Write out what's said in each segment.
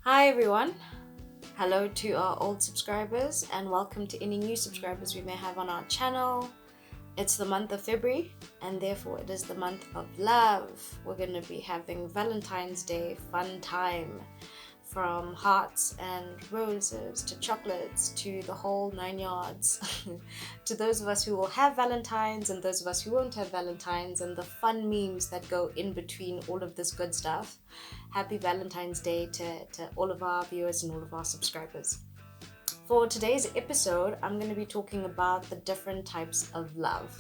Hi everyone, hello to our old subscribers and welcome to any new subscribers we may have on our channel. It's the month of February and therefore it is the month of love. We're going to be having Valentine's Day fun time, from hearts and roses to chocolates to the whole 9 yards. To those of us who will have Valentines and those of us who won't have Valentines, and the fun memes that go in between all of this good stuff. Happy Valentine's Day to all of our viewers and all of our subscribers. For today's episode, I'm going to be talking about the different types of love.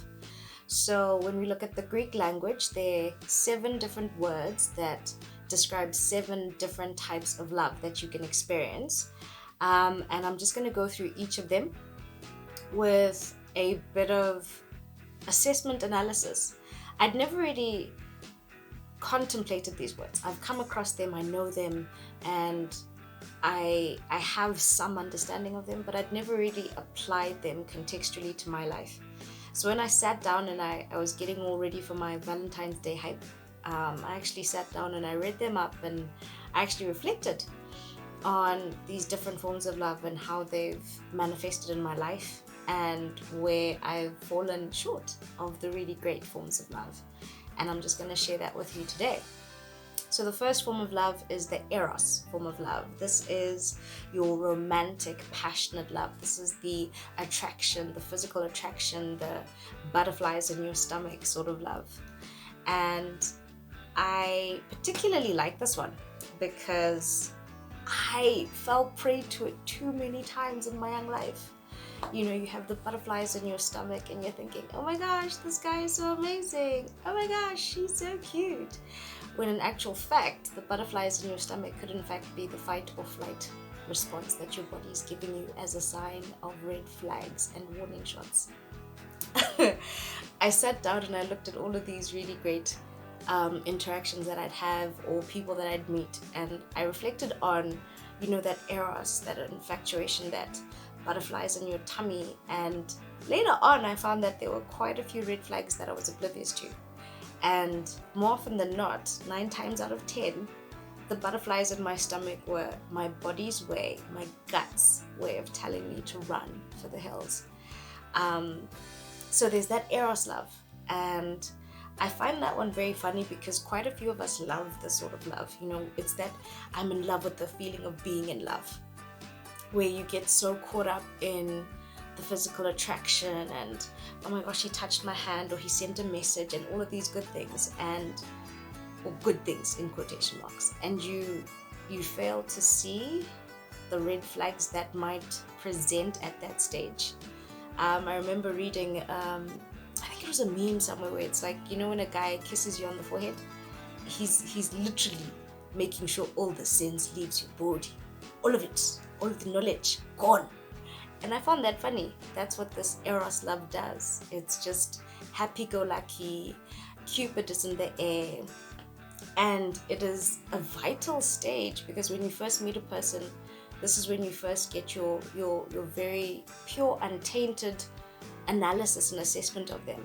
So when we look at the Greek language, there are 7 different words that describe 7 different types of love that you can experience. And I'm just going to go through each of them with a bit of assessment analysis. I'd never really contemplated these words. I've come across them, I know them, and I have some understanding of them, but I'd never really applied them contextually to my life. So when I sat down and I was getting all ready for my Valentine's Day hype, I actually sat down and I read them up, and I actually reflected on these different forms of love and how they've manifested in my life and where I've fallen short of the really great forms of love. And I'm just going to share that with you today. So the first form of love is the Eros form of love. This is your romantic, passionate love. This is the attraction, the physical attraction, the butterflies in your stomach sort of love. And I particularly like this one because I fell prey to it too many times in my young life. You know, you have the butterflies in your stomach and you're thinking, oh my gosh, this guy is so amazing. Oh my gosh, she's so cute. When in actual fact, the butterflies in your stomach could in fact be the fight or flight response that your body is giving you as a sign of red flags and warning shots. I sat down and I looked at all of these really great interactions that I'd have or people that I'd meet, and I reflected on, you know, that Eros, that infatuation, that butterflies in your tummy. And later on I found that there were quite a few red flags that I was oblivious to, and more often than not, 9 times out of 10, the butterflies in my stomach were my body's way, my gut's way of telling me to run for the hills. So there's that Eros love, and I find that one very funny because quite a few of us love this sort of love. You know, it's that I'm in love with the feeling of being in love, where you get so caught up in the physical attraction and, oh my gosh, he touched my hand or he sent a message and all of these good things, or good things in quotation marks, and you fail to see the red flags that might present at that stage. I remember reading, I think it was a meme somewhere where it's like, you know, when a guy kisses you on the forehead, he's literally making sure all the sense leaves your body, all of it, all of the knowledge gone. And I found that funny. That's what this Eros love does. It's just happy-go-lucky, Cupid is in the air, and it is a vital stage because when you first meet a person, this is when you first get your very pure, untainted analysis and assessment of them.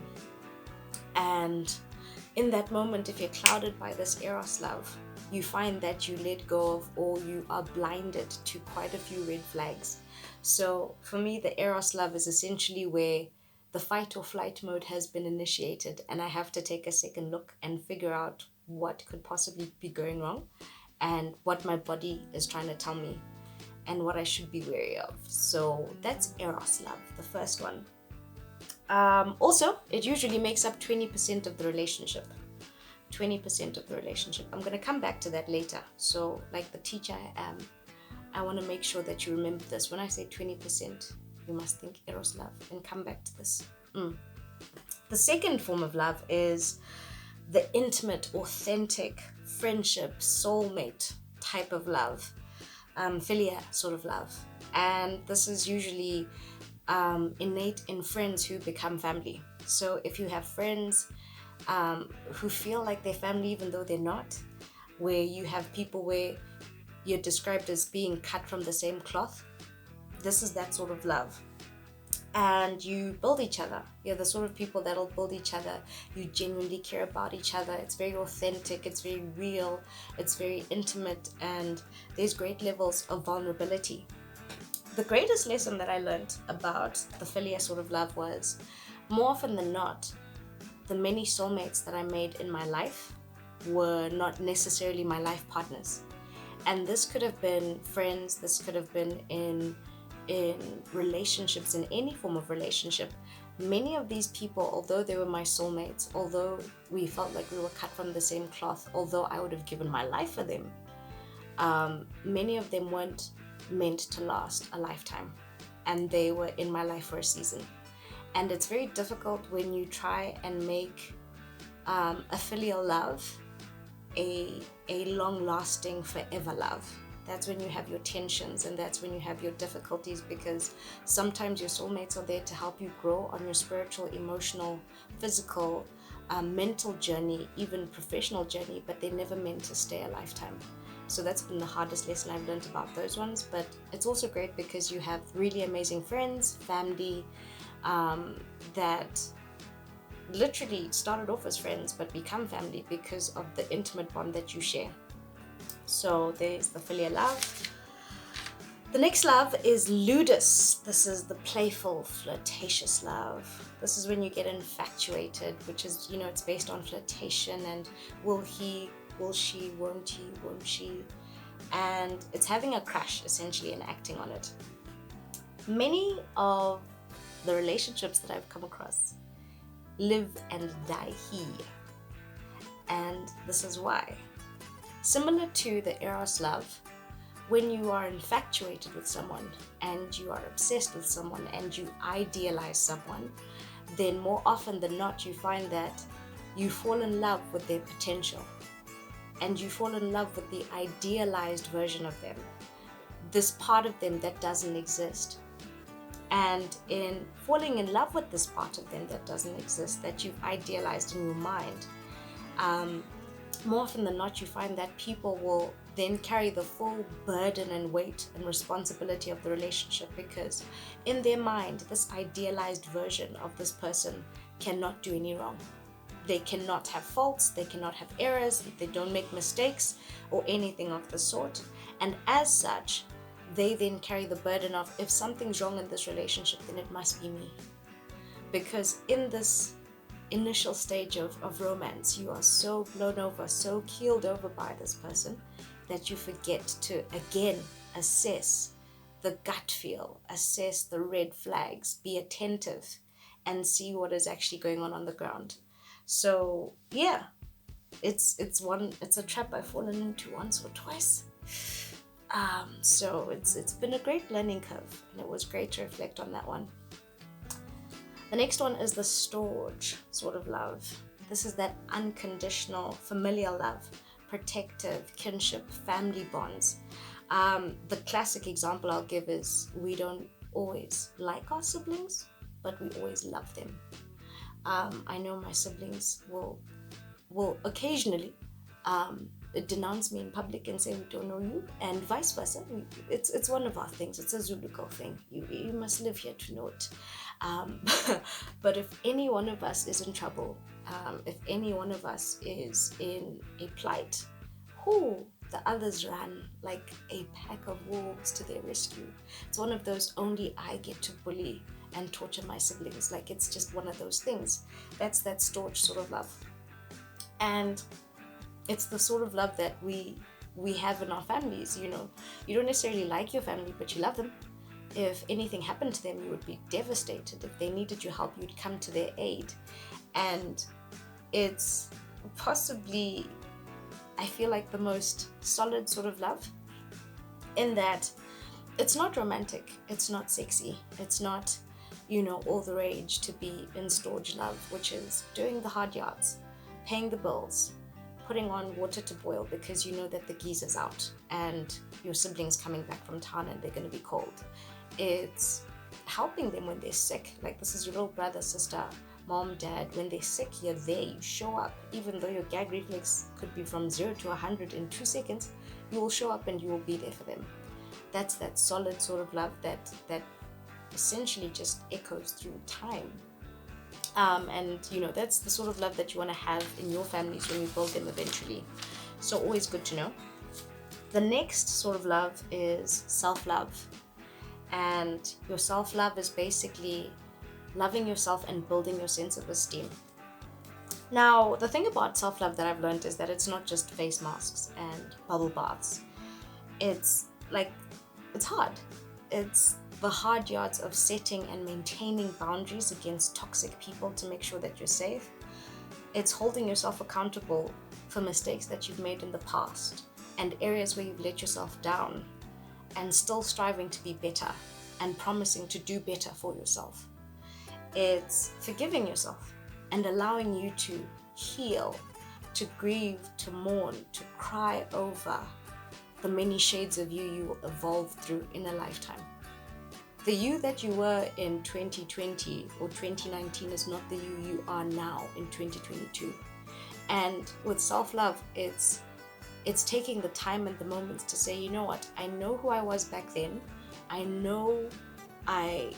And in that moment, if you're clouded by this Eros love, you find that you let go of, or you are blinded to, quite a few red flags. So for me, the Eros love is essentially where the fight or flight mode has been initiated, and I have to take a second look and figure out what could possibly be going wrong and what my body is trying to tell me and what I should be wary of. So that's Eros love, the first one. Also, it usually makes up 20% of the relationship. 20% of the relationship. I'm going to come back to that later. So, like the teacher I am, I want to make sure that you remember this. When I say 20%, you must think Eros love and come back to this. The second form of love is the intimate, authentic, friendship, soulmate type of love. Philia sort of love. And this is usually innate in friends who become family. So if you have friends who feel like they're family even though they're not, where you have people where you're described as being cut from the same cloth, this is that sort of love. and you build each other. You're the sort of people that'll build each other. You genuinely care about each other. It's very authentic, it's very real, it's very intimate, and there's great levels of vulnerability. The greatest lesson that I learned about the philia sort of love was, more often than not, the many soulmates that I made in my life were not necessarily my life partners. And this could have been friends, this could have been in relationships, in any form of relationship. Many of these people, although they were my soulmates, although we felt like we were cut from the same cloth, although I would have given my life for them, many of them weren't meant to last a lifetime, and they were in my life for a season. And it's very difficult when you try and make a filial love a long-lasting, forever love. That's when you have your tensions, and that's when you have your difficulties, because sometimes your soulmates are there to help you grow on your spiritual, emotional, physical, mental journey, even professional journey, but they're never meant to stay a lifetime. So that's been the hardest lesson I've learned about those ones. But it's also great because you have really amazing friends, family, that literally started off as friends but become family because of the intimate bond that you share. So there's the filial love. The next love is ludus. This is the playful, flirtatious love. This is when you get infatuated, which is, it's based on flirtation and will he, will she, won't he, won't she? And it's having a crush, essentially, and acting on it. Many of the relationships that I've come across live and die here. And this is why. Similar to the Eros love, when you are infatuated with someone and you are obsessed with someone and you idealize someone, then more often than not you find that you fall in love with their potential and you fall in love with the idealized version of them, this part of them that doesn't exist. And in falling in love with this part of them that doesn't exist, that you've idealized in your mind, more often than not, you find that people will then carry the full burden and weight and responsibility of the relationship, because in their mind, this idealized version of this person cannot do any wrong. They cannot have faults, they cannot have errors, they don't make mistakes or anything of the sort. And as such, they then carry the burden of, if something's wrong in this relationship, then it must be me. Because in this initial stage of romance, you are so blown over, so keeled over by this person, that you forget to again assess the gut feel, assess the red flags, be attentive, and see what is actually going on the ground. So yeah, it's a trap I've fallen into once or twice. So it's been a great learning curve, and it was great to reflect on that one. The next one is the storge sort of love. This is that unconditional familial love, protective, kinship, family bonds. The classic example I'll give is, we don't always like our siblings, but we always love them. I know my siblings will occasionally denounce me in public and say we don't know you, and vice versa. It's one of our things. It's a Zulu girl thing. You must live here to know it. But if any one of us is in trouble, if any one of us is in a plight, the others run like a pack of wolves to their rescue. It's one of those only I get to bully and torture my siblings. Like, it's just one of those things. That's that storge sort of love. And it's the sort of love that we have in our families. You don't necessarily like your family, but you love them. If anything happened to them, you would be devastated. If they needed your help, you'd come to their aid. And it's possibly, I feel like, the most solid sort of love, in that it's not romantic, it's not sexy, it's not, all the rage to be in storge love, which is doing the hard yards, paying the bills, putting on water to boil because you know that the geezer's out and your sibling's coming back from town and they're going to be cold. It's helping them when they're sick. Like, this is your little brother, sister, mom, dad. When they're sick, you're there, you show up. Even though your gag reflex could be from 0 to 100 in 2 seconds, you will show up and you will be there for them. That's that solid sort of love that essentially just echoes through time. And that's the sort of love that you want to have in your families when you build them eventually. So always good to know. The next sort of love is self-love. And your self-love is basically loving yourself and building your sense of esteem. Now, the thing about self-love that I've learned is that it's not just face masks and bubble baths. It's hard. It's the hard yards of setting and maintaining boundaries against toxic people to make sure that you're safe. It's holding yourself accountable for mistakes that you've made in the past and areas where you've let yourself down, and still striving to be better and promising to do better for yourself. It's forgiving yourself and allowing you to heal, to grieve, to mourn, to cry over the many shades of you evolved through in a lifetime. The you that you were in 2020 or 2019 is not the you are now in 2022. And with self-love, it's taking the time and the moments to say, you know what, I know who I was back then. I know I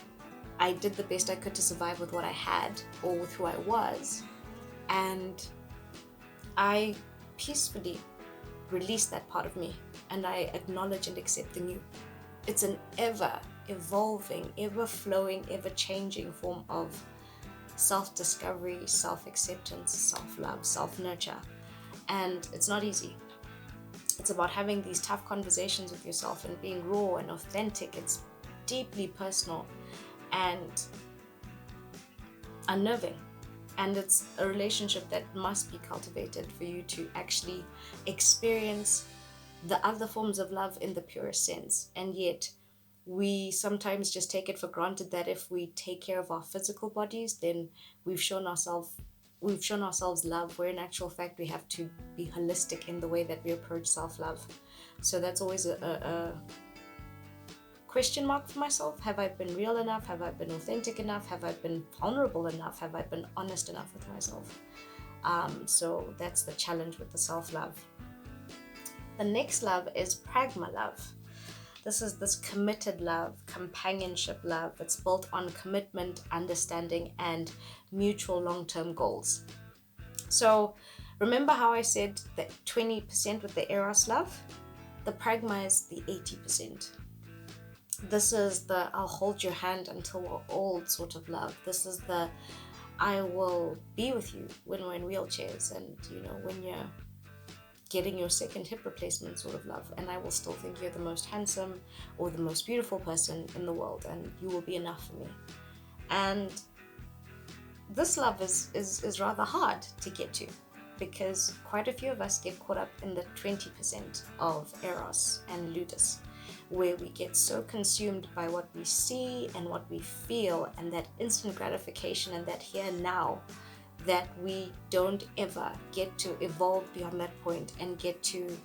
did the best I could to survive with what I had or with who I was. And I peacefully release that part of me, and I acknowledge and accept the new. It's an ever evolving, ever flowing, ever changing form of self-discovery, self-acceptance, self-love, self-nurture. And it's not easy. It's about having these tough conversations with yourself and being raw and authentic. It's deeply personal and unnerving. And it's a relationship that must be cultivated for you to actually experience the other forms of love in the purest sense. And yet, we sometimes just take it for granted that if we take care of our physical bodies, then we've shown ourselves love, where in actual fact we have to be holistic in the way that we approach self-love. So that's always a question mark for myself. Have I been real enough? Have I been authentic enough? Have I been vulnerable enough? Have I been honest enough with myself? So that's the challenge with the self-love. The next love is Pragma Love. This is this committed love, companionship love. It's built on commitment, understanding, and mutual long-term goals. So remember how I said that 20% with the Eros love? The Pragma is the 80%. This is the I'll hold your hand until we're old sort of love. This is the I will be with you when we're in wheelchairs and, when you're getting your second hip replacement sort of love. And I will still think you're the most handsome or the most beautiful person in the world, and you will be enough for me. And this love is rather hard to get to, because quite a few of us get caught up in the 20% of Eros and Ludus, where we get so consumed by what we see and what we feel and that instant gratification and that here and now, that we don't ever get to evolve beyond that point and get to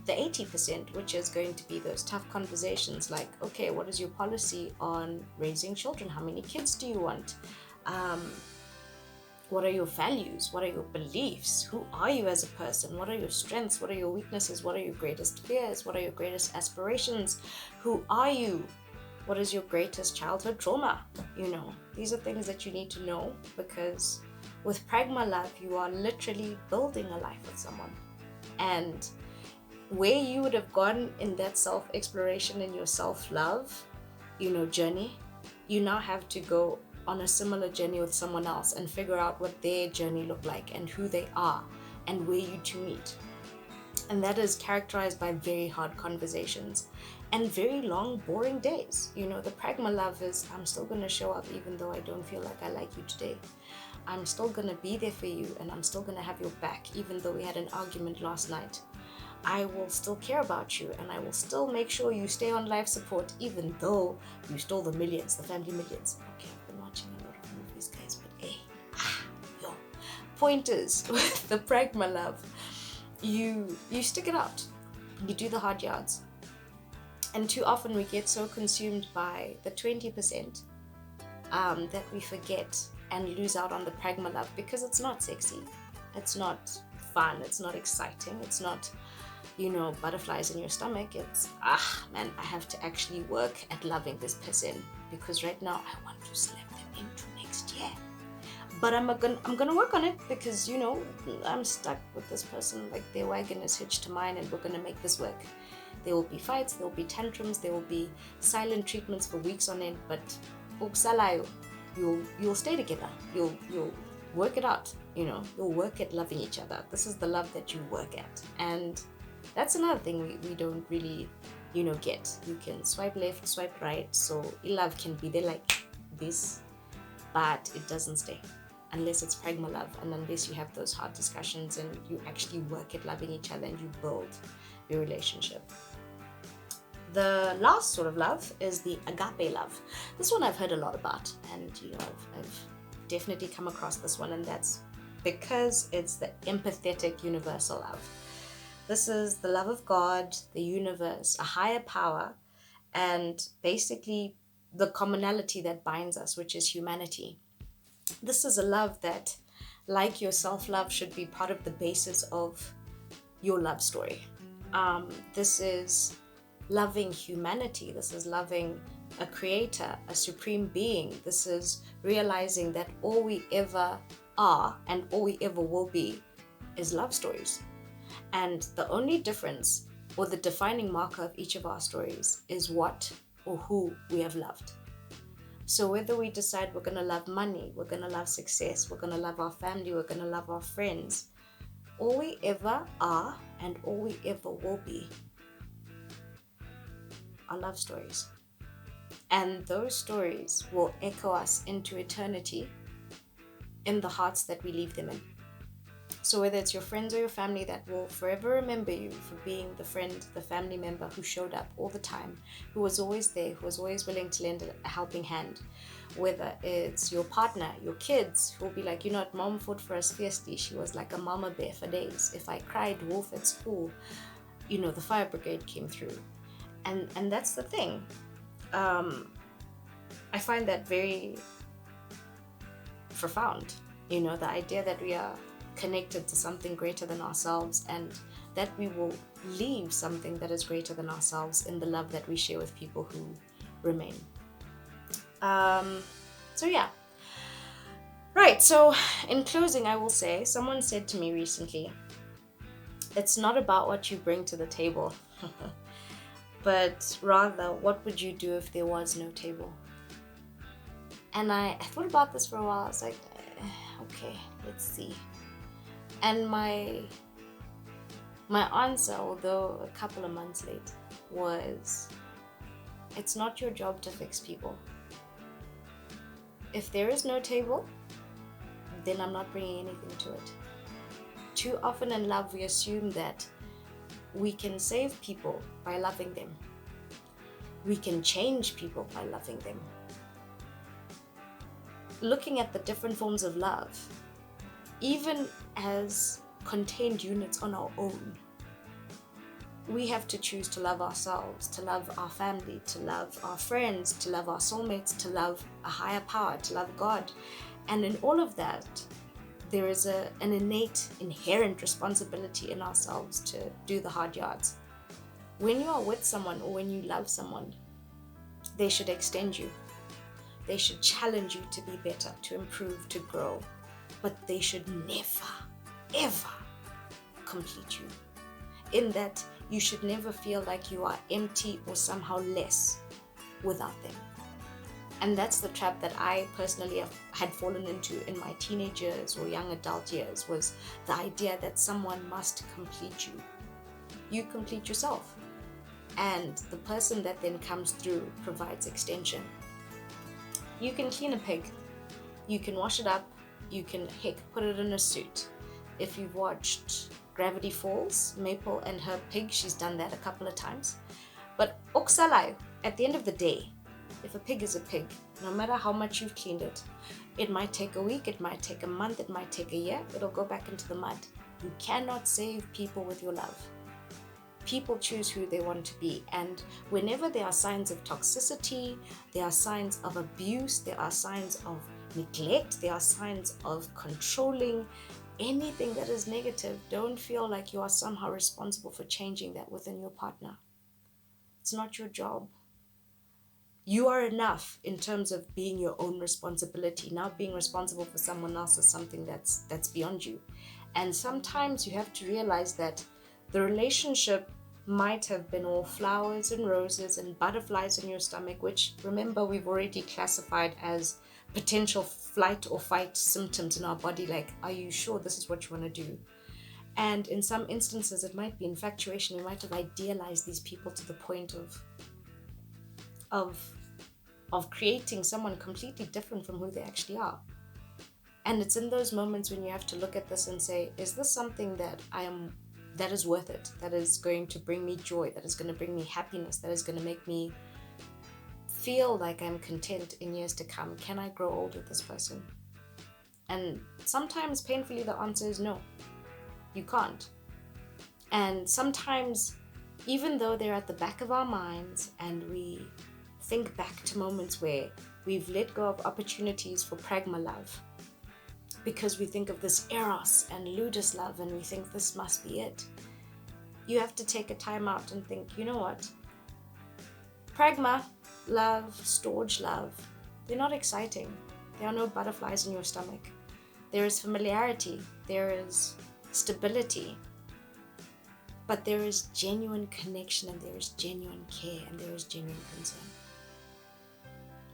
the 80%, which is going to be those tough conversations like, okay, what is your policy on raising children? How many kids do you want? What are your values? What are your beliefs? Who are you as a person? What are your strengths? What are your weaknesses? What are your greatest fears? What are your greatest aspirations? Who are you? What is your greatest childhood trauma? These are things that you need to know, because with Pragma Love, you are literally building a life with someone. And where you would have gone in that self-exploration and your self-love, journey, you now have to go on a similar journey with someone else and figure out what their journey looked like and who they are and where you two meet. And that is characterized by very hard conversations and very long, boring days. The Pragma Love is, I'm still going to show up even though I don't feel like I like you today. I'm still going to be there for you, and I'm still going to have your back even though we had an argument last night. I will still care about you, and I will still make sure you stay on life support even though you stole the millions, the family millions. Okay, I've been watching a lot of movies, guys, but hey, point is, with the Pragma Love, you stick it out. You do the hard yards. And too often we get so consumed by the 20% that we forget and lose out on the Pragma Love, because it's not sexy, it's not fun, it's not exciting, it's not, butterflies in your stomach. It's, I have to actually work at loving this person because right now I want to slap them into next year. But I'm gonna work on it because, you know, I'm stuck with this person. Like, their wagon is hitched to mine, and we're gonna make this work. There will be fights, there will be tantrums, there will be silent treatments for weeks on end, but ukusalayo, you'll stay together. You'll work it out, you know, you'll work at loving each other. This is the love that you work at. And that's another thing we don't really, you know, get. You can swipe left, swipe right, so love can be there like this, but it doesn't stay unless it's Pragma Love, and unless you have those hard discussions and you actually work at loving each other and you build your relationship. The last sort of love is the Agape Love. This one I've heard a lot about, and, you know, I've definitely come across this one, and that's because it's the empathetic universal love. This is the love of God, the universe, a higher power, and basically the commonality that binds us, which is humanity. This is a love that, like your self-love, should be part of the basis of your love story. This is loving humanity. This is loving a creator, a supreme being. This is realizing that all we ever are and all we ever will be is love stories. And the only difference, or the defining marker of each of our stories, is what or who we have loved. So whether we decide we're going to love money, we're going to love success, we're going to love our family, we're going to love our friends, all we ever are and all we ever will be are love stories. And those stories will echo us into eternity in the hearts that we leave them in. So whether it's your friends or your family that will forever remember you for being the friend, the family member who showed up all the time, who was always there, who was always willing to lend a helping hand. Whether it's your partner, your kids, who will be like, you know what, mom fought for us fiercely. She was like a mama bear for days. If I cried wolf at school, you know, the fire brigade came through. And that's the thing. I find that very profound. You know, the idea that we are connected to something greater than ourselves, and that we will leave something that is greater than ourselves in the love that we share with people who remain. So yeah. Right, so in closing, I will say, someone said to me recently, it's not about what you bring to the table, but rather, what would you do if there was no table? And I thought about this for a while. I was like, okay, let's see. And my answer, although a couple of months late, was, it's not your job to fix people. If there is no table, then I'm not bringing anything to it. Too often in love, we assume that we can save people by loving them. We can change people by loving them. Looking at the different forms of love, even as contained units on our own, we have to choose to love ourselves, to love our family, to love our friends, to love our soulmates, to love a higher power, to love God. And in all of that, there is an innate, inherent responsibility in ourselves to do the hard yards. When you are with someone or when you love someone, they should extend you. They should challenge you to be better, to improve, to grow. But they should never, ever complete you. In that, you should never feel like you are empty or somehow less without them. And that's the trap that I personally had fallen into in my teenage years or young adult years, was the idea that someone must complete you. You complete yourself. And the person that then comes through provides extension. You can clean a pig. You can wash it up. You can, put it in a suit. If you've watched Gravity Falls, Maple and her pig, she's done that a couple of times. But oksalai, at the end of the day, if a pig is a pig, no matter how much you've cleaned it, it might take a week, it might take a month, it might take a year, it'll go back into the mud. You cannot save people with your love. People choose who they want to be, and whenever there are signs of toxicity, there are signs of abuse, there are signs of neglect, there are signs of controlling, anything that is negative, don't feel like you are somehow responsible for changing that within your partner. It's not your job. You are enough in terms of being your own responsibility. Now being responsible for someone else is something that's beyond you. And sometimes you have to realize that the relationship might have been all flowers and roses and butterflies in your stomach, which, remember, we've already classified as potential flight or fight symptoms in our body. Like, are you sure this is what you want to do? And in some instances, it might be infatuation. We might have idealized these people to the point of creating someone completely different from who they actually are. And it's in those moments when you have to look at this and say, is this something that is worth it, that is going to bring me joy, that is going to bring me happiness, that is going to make me feel like I'm content in years to come? Can I grow old with this person? And sometimes painfully the answer is no, you can't. And sometimes, even though they're at the back of our minds and we think back to moments where we've let go of opportunities for Pragma Love, because we think of this Eros and Ludus love and we think this must be it. You have to take a time out and think, you know what? Pragma Love, storage love, they're not exciting. There are no butterflies in your stomach. There is familiarity, there is stability, but there is genuine connection, and there is genuine care, and there is genuine concern.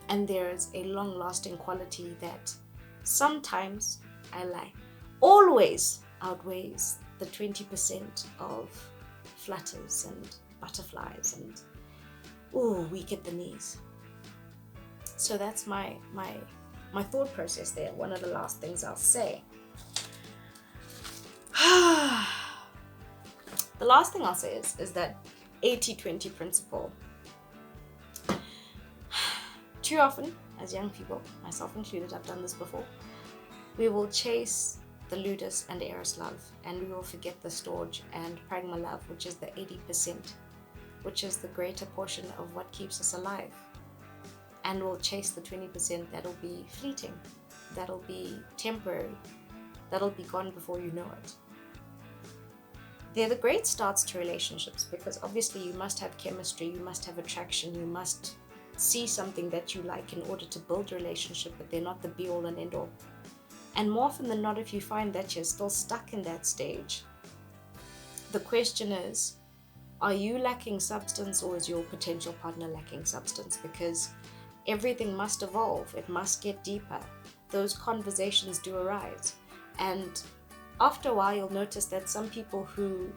And there is a long-lasting quality that sometimes, always outweighs the 20% of flutters and butterflies and weak at the knees. So that's my thought process there. One of the last things I'll say. The last thing I'll say is that 80-20 principle. Too often, as young people, myself included, I've done this before, we will chase the Ludus and Eros love, and we will forget the storage and Pragma love, which is the 80%, which is the greater portion of what keeps us alive. And we'll chase the 20% that'll be fleeting, that'll be temporary, that'll be gone before you know it. They're the great starts to relationships, because obviously you must have chemistry, you must have attraction, you must see something that you like in order to build a relationship, but they're not the be all and end all. And more often than not, if you find that you're still stuck in that stage, the question is, are you lacking substance, or is your potential partner lacking substance? Because everything must evolve, it must get deeper. Those conversations do arise. And after a while, you'll notice that some people who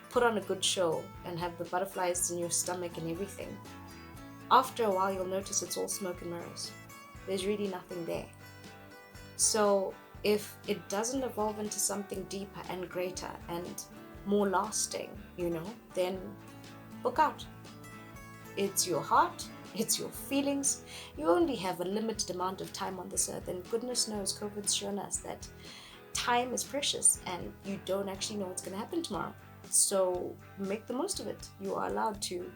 put on a good show and have the butterflies in your stomach and everything, after a while, you'll notice it's all smoke and mirrors. There's really nothing there. So if it doesn't evolve into something deeper and greater and more lasting, then look out. It's your heart, it's your feelings. You only have a limited amount of time on this earth, and goodness knows COVID's shown us that time is precious and you don't actually know what's going to happen tomorrow. So make the most of it. You are allowed to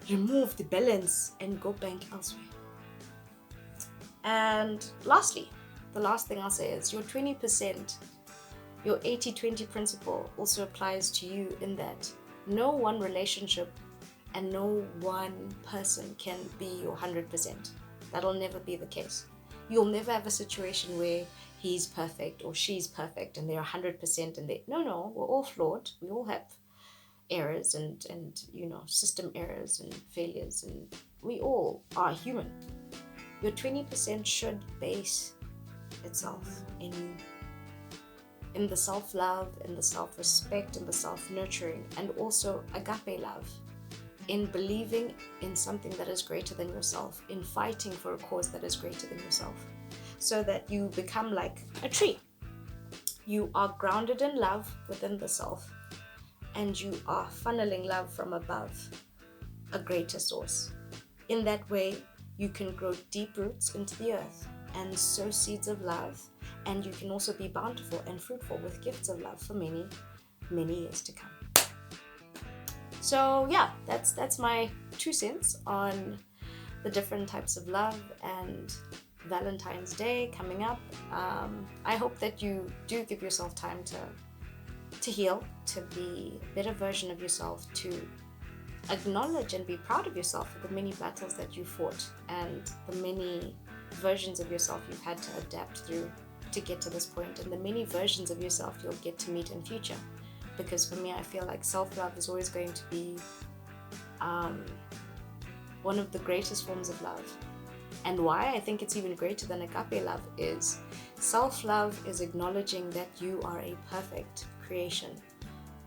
remove the balance and go bank elsewhere. And lastly, the last thing I'll say is your 20%, your 80-20 principle also applies to you, in that no one relationship and no one person can be your 100%. That'll never be the case. You'll never have a situation where he's perfect or she's perfect and they're 100% and no, we're all flawed. We all have errors and system errors and failures, and we all are human. Your 20% should base itself in the self-love, in the self-respect, in the self-nurturing, and also agape love, in believing in something that is greater than yourself, in fighting for a cause that is greater than yourself, so that you become like a tree. You are grounded in love within the self, and you are funneling love from above, a greater source. In that way, you can grow deep roots into the earth and sow seeds of love, and you can also be bountiful and fruitful with gifts of love for many, many years to come. So yeah, that's my 2 cents on the different types of love and Valentine's Day coming up. I hope that you do give yourself time to heal, to be a better version of yourself, to acknowledge and be proud of yourself for the many battles that you fought and the many versions of yourself you've had to adapt through to get to this point, and the many versions of yourself you'll get to meet in future. Because for me, I feel like self-love is always going to be one of the greatest forms of love. And why I think it's even greater than agape love is self-love is acknowledging that you are a perfect creation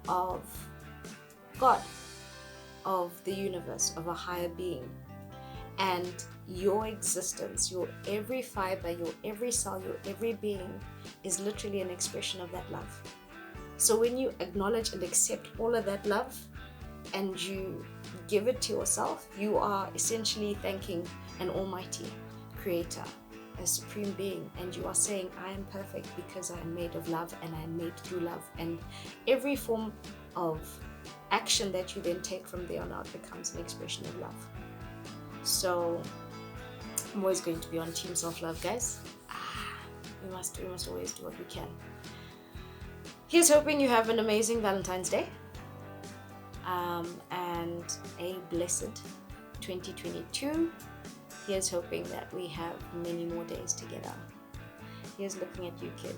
of God, of the universe, of a higher being. And your existence, your every fiber, your every cell, your every being is literally an expression of that love. So when you acknowledge and accept all of that love and you give it to yourself, you are essentially thanking an almighty creator, a supreme being, and you are saying, I am perfect because I am made of love and I am made through love. And every form of action that you then take from there on out becomes an expression of love. So I'm always going to be on team self-love, guys. We must always do what we can. Here's hoping you have an amazing Valentine's Day and a blessed 2022. Here's hoping that we have many more days together. Here's looking at you, kid.